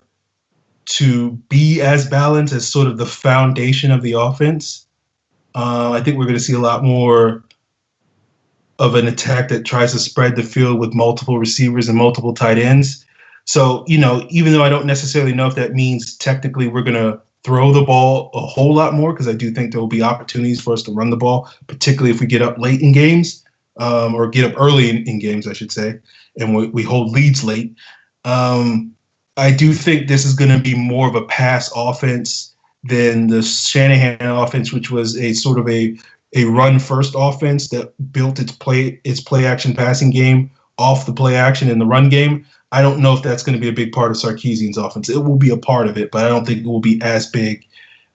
to be as balanced as sort of the foundation of the offense. I think we're going to see a lot more of an attack that tries to spread the field with multiple receivers and multiple tight ends. So, even though I don't necessarily know if that means technically we're going to throw the ball a whole lot more, because I do think there will be opportunities for us to run the ball, particularly if we get up late in games, or get up early in games, I should say, and we hold leads late. I do think this is going to be more of a pass offense than the Shanahan offense, which was a sort of a run-first offense that built its play action passing game off the play action in the run game. I don't know if that's going to be a big part of Sarkisian's offense. It will be a part of it, but I don't think it will be as big.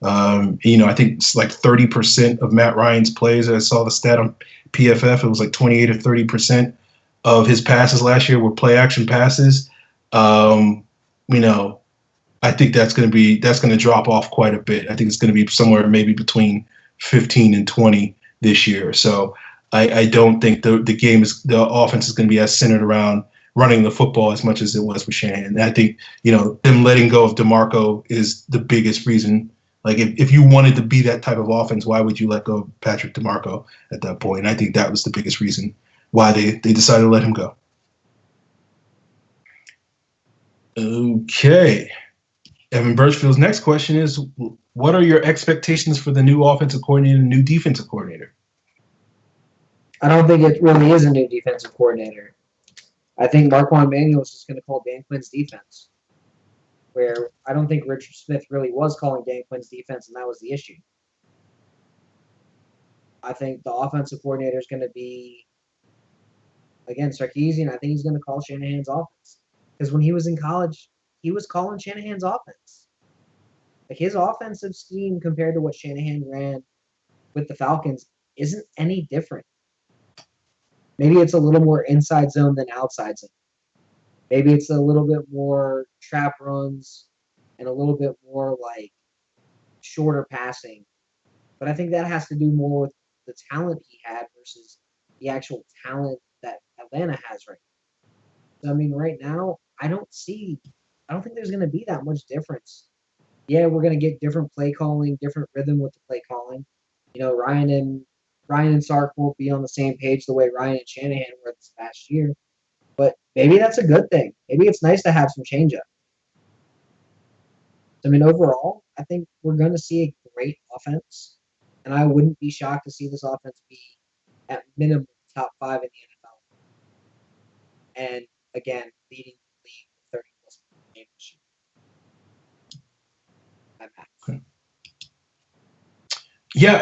I think it's like 30% of Matt Ryan's plays. I saw the stat on PFF. It was like 28 or 30% of his passes last year were play action passes. I think that's going to drop off quite a bit. I think it's going to be somewhere maybe between 15 and 20 this year. So I don't think the offense is going to be as centered around running the football as much as it was with Shanahan. And I think, them letting go of DeMarco is the biggest reason. Like, if you wanted to be that type of offense, why would you let go of Patrick DeMarco at that point? And I think that was the biggest reason why they decided to let him go. Okay. Evan Birchfield's next question is, what are your expectations for the new offensive coordinator and new defensive coordinator? I don't think it really is a new defensive coordinator. I think Marquand Manuel is just going to call Dan Quinn's defense, where I don't think Richard Smith really was calling Dan Quinn's defense, and that was the issue. I think the offensive coordinator is going to be, again, Sarkisian. I think he's going to call Shanahan's offense. Because when he was in college, he was calling Shanahan's offense. Like, his offensive scheme compared to what Shanahan ran with the Falcons isn't any different. Maybe it's a little more inside zone than outside zone. Maybe it's a little bit more trap runs and a little bit more like shorter passing. But I think that has to do more with the talent he had versus the actual talent that Atlanta has right now. So, I mean, right now, I don't think there's going to be that much difference. Yeah, we're going to get different play calling, different rhythm with the play calling. Ryan and Sark won't be on the same page the way Ryan and Shanahan were this past year. But maybe that's a good thing. Maybe it's nice to have some change up. I mean, overall, I think we're going to see a great offense. And I wouldn't be shocked to see this offense be at minimum top 5 in the NFL. And again, leading the league with 30-plus games this year. Okay. Yeah,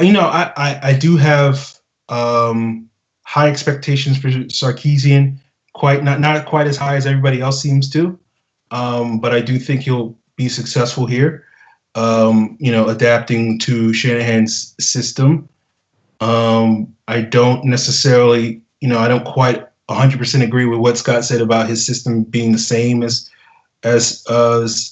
I do have high expectations for Sarkisian. Not quite as high as everybody else seems to, but I do think he'll be successful here. Adapting to Shanahan's system. I don't necessarily, I don't quite 100% agree with what Scott said about his system being the same as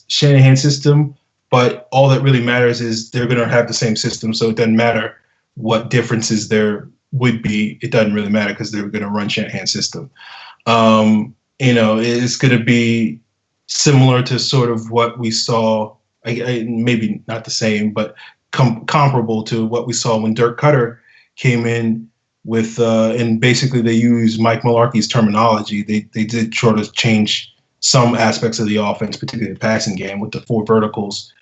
Shanahan's system. But all that really matters is they're going to have the same system, so it doesn't matter what differences there would be. It doesn't really matter because they're going to run Shanahan's system. It's going to be similar to sort of what we saw. Maybe not the same, but comparable to what we saw when Dirk Cutter came in with, and basically they used Mike Mularkey's terminology. They did sort of change some aspects of the offense, particularly the passing game, with the 4 verticals,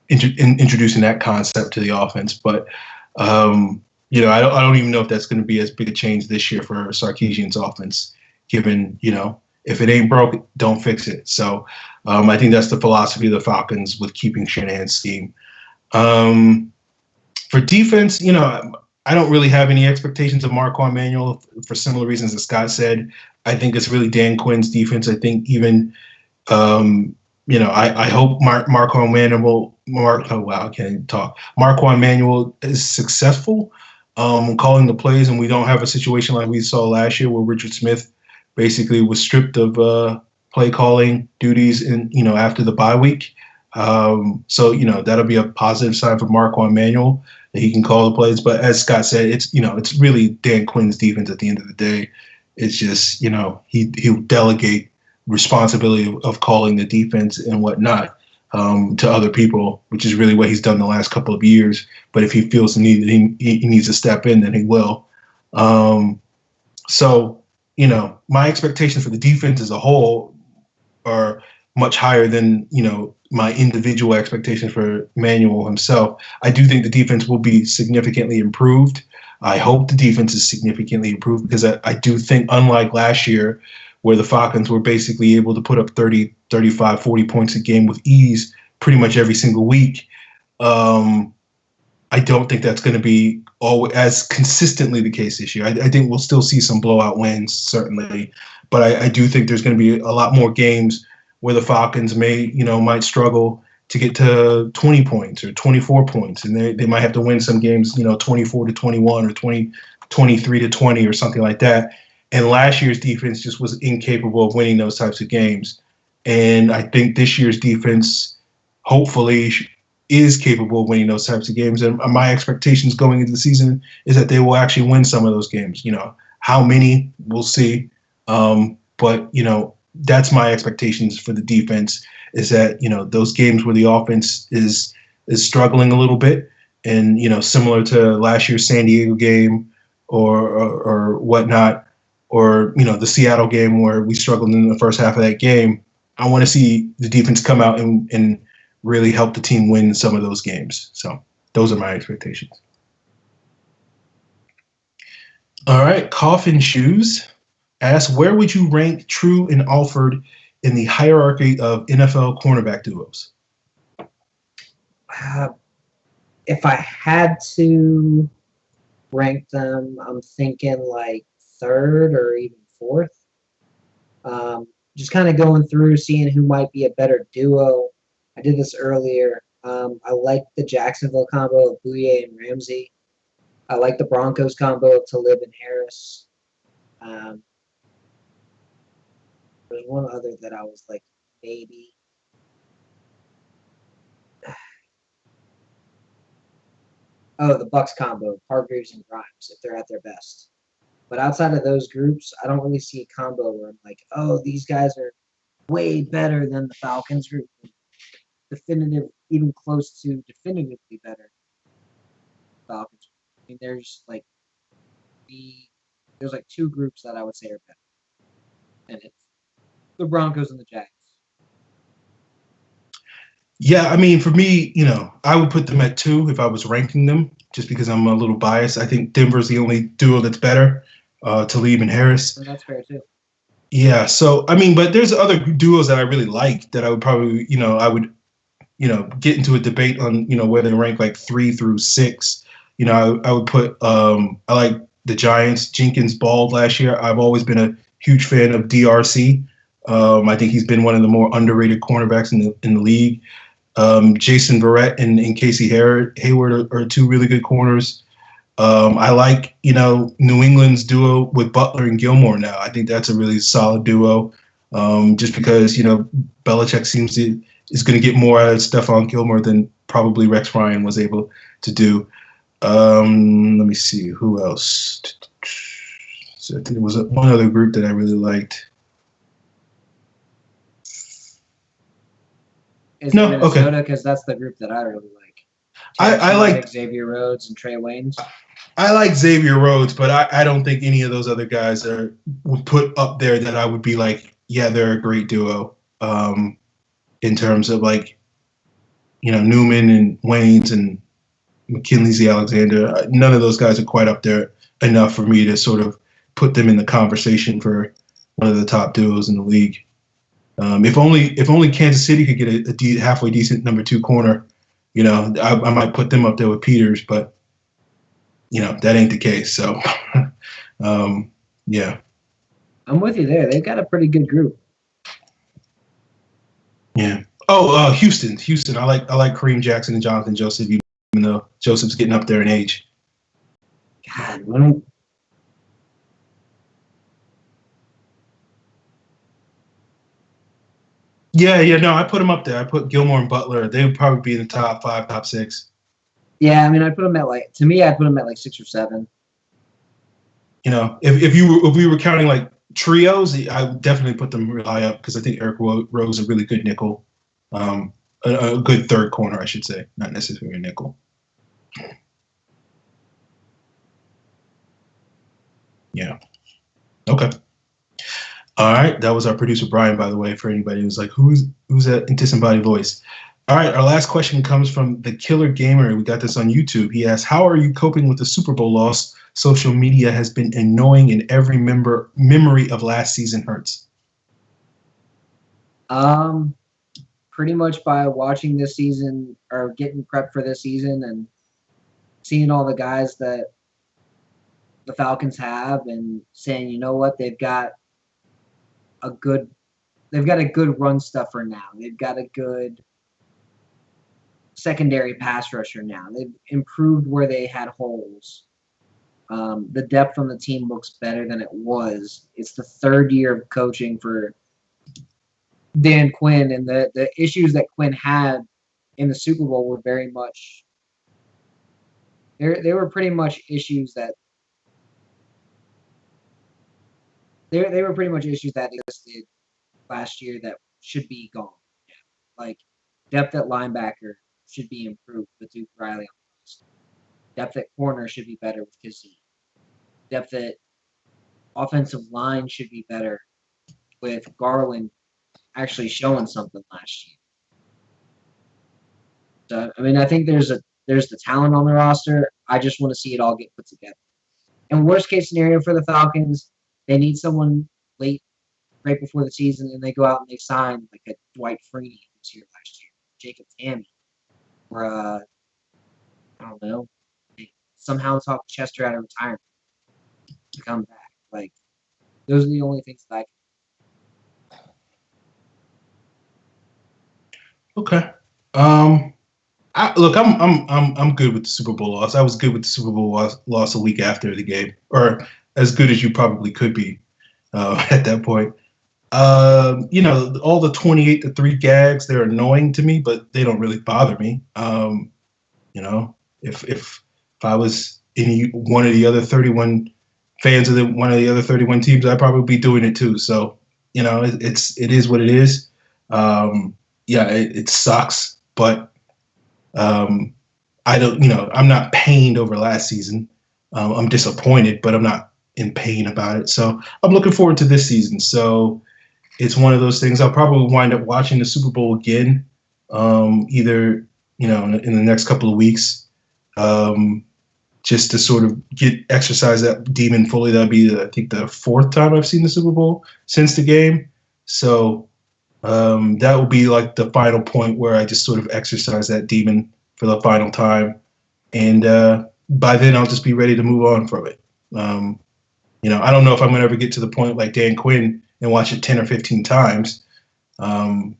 introducing that concept to the offense. But I don't even know if that's going to be as big a change this year for Sarkisian's offense, given if it ain't broke, don't fix it. So I think that's the philosophy of the Falcons with keeping Shanahan's scheme. For defense, I don't really have any expectations of Marquand Manuel for similar reasons as Scott said. I think it's really Dan Quinn's defense. I think even, I hope Marquand Manuel is successful calling the plays, and we don't have a situation like we saw last year where Richard Smith basically was stripped of play calling duties after the bye week. So that'll be a positive sign for Marquand Manuel that he can call the plays. But as Scott said, it's really Dan Quinn's defense at the end of the day. It's just he'll delegate responsibility of calling the defense and whatnot to other people, which is really what he's done the last couple of years. But if he feels the need that he needs to step in, then he will. So my expectations for the defense as a whole are much higher than, my individual expectations for Manuel himself. I do think the defense will be significantly improved. I hope the defense is significantly improved because I do think, unlike last year, where the Falcons were basically able to put up 30, 35, 40 points a game with ease pretty much every single week, I don't think that's going to be as consistently the case this year. I think we'll still see some blowout wins, certainly, but I do think there's going to be a lot more games where the Falcons might struggle to get to 20 points or 24 points, and they might have to win some games, 24-21 or 23-20 or something like that. And last year's defense just was incapable of winning those types of games. And I think this year's defense, hopefully, is capable of winning those types of games. And my expectations going into the season is that they will actually win some of those games. How many, we'll see. But that's my expectations for the defense, is that those games where the offense is struggling a little bit, and similar to last year's San Diego game or whatnot, or the Seattle game where we struggled in the first half of that game. I want to see the defense come out and really help the team win some of those games. So those are my expectations. All right, Coffin Shoes asks, where would you rank True and Alford in the hierarchy of NFL cornerback duos? If I had to rank them, I'm thinking like third or even fourth. Just kind of going through, seeing who might be a better duo. I did this earlier. I like the Jacksonville combo of Bouye and Ramsey. I like the Broncos combo of Talib and Harris. There's one other that I was like, maybe. Oh, the Bucks combo, Hargreaves and Grimes, if they're at their best. But outside of those groups, I don't really see a combo where I'm like, oh, these guys are way better than the Falcons group. Even close to definitively better. Falcons. I mean, there's like two groups that I would say are better, and it's the Broncos and the Jags. Yeah, I mean, for me, I would put them at 2 if I was ranking them, just because I'm a little biased. I think Denver's the only duo that's better, Talib and Harris. And that's fair too. Yeah, so I mean, but there's other duos that I really like that I would probably, I would, get into a debate on, where they rank like 3 through 6. I would put, I like the Giants. Jenkins balled last year. I've always been a huge fan of DRC. I think he's been one of the more underrated cornerbacks in the league. Jason Verrett and Casey Hayward are 2 really good corners. I like, New England's duo with Butler and Gilmore now. I think that's a really solid duo, just because, Belichick is going to get more out of Stephon Gilmore than probably Rex Ryan was able to do. Let me see. Who else? So I think there was one other group that I really liked. Is it Minnesota? Because that's the group that I really like. I like Xavier Rhodes and Trey Waynes. I like Xavier Rhodes, but I don't think any of those other guys would put up there that I would be like, yeah, they're a great duo. In terms of like, Newman and Waynes and McKinley Alexander, none of those guys are quite up there enough for me to sort of put them in the conversation for one of the top duos in the league. If only Kansas City could get a halfway decent number 2 corner, I might put them up there with Peters, but that ain't the case. So, yeah. I'm with you there. They've got a pretty good group. Yeah. Oh, Houston. I like Kareem Jackson and Jonathan Joseph, even though Joseph's getting up there in age. God, when Yeah, no, I put them up there. I put Gilmore and Butler. They would probably be in the top 5, top 6. Yeah, I mean, I'd put them at I'd put them at like 6 or 7. If we were counting like trios, I would definitely put them real high up because I think Eric Rowe is a really good nickel, a good third corner, I should say, not necessarily a nickel. Yeah. Okay. All right, that was our producer Brian, by the way, for anybody who's like, who's that disembodied voice? All right, our last question comes from the Killer Gamer. We got this on YouTube. He asks, how are you coping with the Super Bowl loss? Social media has been annoying and every memory of last season hurts. Pretty much by watching this season or getting prepped for this season and seeing all the guys that the Falcons have and saying, you know what, they've got a good run stuffer now. They've got a good secondary pass rusher now. They've improved where they had holes. The depth on the team looks better than it was. It's the 3rd year of coaching for Dan Quinn, and the issues that Quinn had in the Super Bowl were very much they were pretty much issues that they were pretty much issues that existed last year that should be gone. Like depth at linebacker should be improved with Duke Riley on the roster. Depth at corner should be better with Kazee. Depth at offensive line should be better with Garland actually showing something last year. So I mean, I think there's the talent on the roster. I just want to see it all get put together. And worst case scenario for the Falcons, they need someone late, right before the season, and they go out and they sign like a Dwight Freeney who was here last year, Jacob Tamme, or I don't know, they somehow talk Chester out of retirement to come back. Like those are the only things that I can. Okay. I'm good with the Super Bowl loss. I was good with the Super Bowl loss a week after the game, or as good as you probably could be at that point. All the 28-3 gags, they're annoying to me, but they don't really bother me. If I was in one of the other 31 fans of one of the other 31 teams, I'd probably be doing it too. So, it is what it is. It sucks, but I don't, I'm not pained over last season. I'm disappointed, but I'm not in pain about it. So I'm looking forward to this season. So it's one of those things. I'll probably wind up watching the Super Bowl again, either, in the next couple of weeks, just to sort of exercise that demon fully. That'll be, I think, the fourth time I've seen the Super Bowl since the game. So that will be like the final point where I just sort of exercise that demon for the final time. And by then I'll just be ready to move on from it. I don't know if I'm going to ever get to the point like Dan Quinn and watch it 10 or 15 times. I'm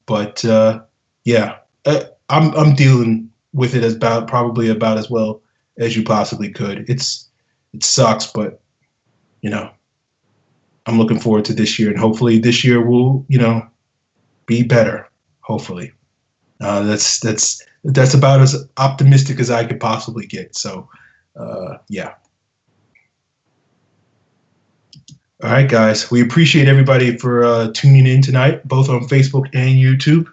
dealing with it probably about as well as you possibly could. It sucks, but I'm looking forward to this year, and hopefully this year will, be better. Hopefully, that's about as optimistic as I could possibly get. So, yeah. All right, guys. We appreciate everybody for tuning in tonight, both on Facebook and YouTube.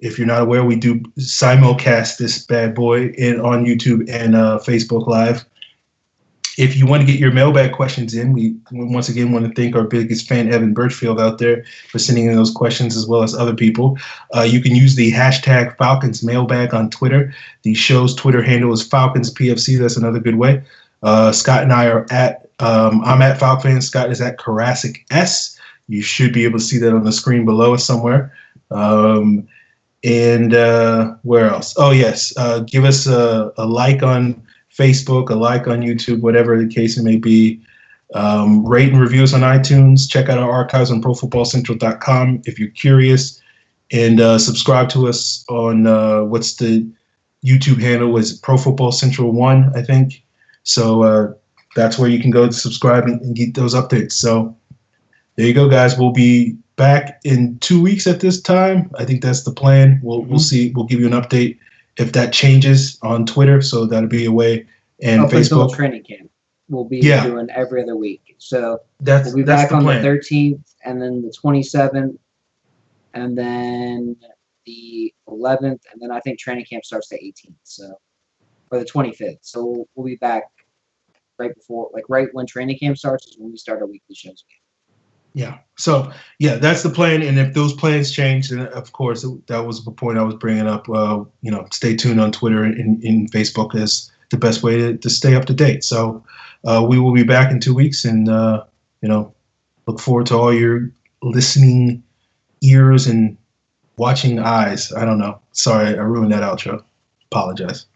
If you're not aware, we do simulcast this bad boy on YouTube and Facebook Live. If you want to get your mailbag questions in, we once again want to thank our biggest fan, Evan Birchfield, out there for sending in those questions, as well as other people. You can use the hashtag Falcons Mailbag on Twitter. The show's Twitter handle is Falcons PFC. That's another good way. Scott and I are I'm at FalcFans. Scott is at Karasik S. You should be able to see that on the screen below us somewhere. And where else? Oh, yes. Give us a like on Facebook, a like on YouTube, whatever the case it may be. Rate and review us on iTunes. Check out our archives on ProFootballCentral.com if you're curious. And subscribe to us on what's the YouTube handle? Is Pro Football Central 1, I think. So that's where you can go to subscribe and get those updates. So there you go, guys. We'll be back in 2 weeks at this time. I think that's the plan. We'll see. We'll give you an update if that changes on Twitter. So that'll be a way. And Facebook. Training camp. We'll be doing every other week. So we'll be back on the 13th, and then the 27th, and then the 11th, and then I think training camp starts the 18th. So, or the 25th. So we'll be back right before, like right when training camp starts is when we start our weekly shows again. Yeah. So, yeah, that's the plan. And if those plans change, then, of course, that was the point I was bringing up. Stay tuned on Twitter and Facebook is the best way to stay up to date. So we will be back in 2 weeks and, look forward to all your listening ears and watching eyes. I don't know. Sorry, I ruined that outro. Apologize.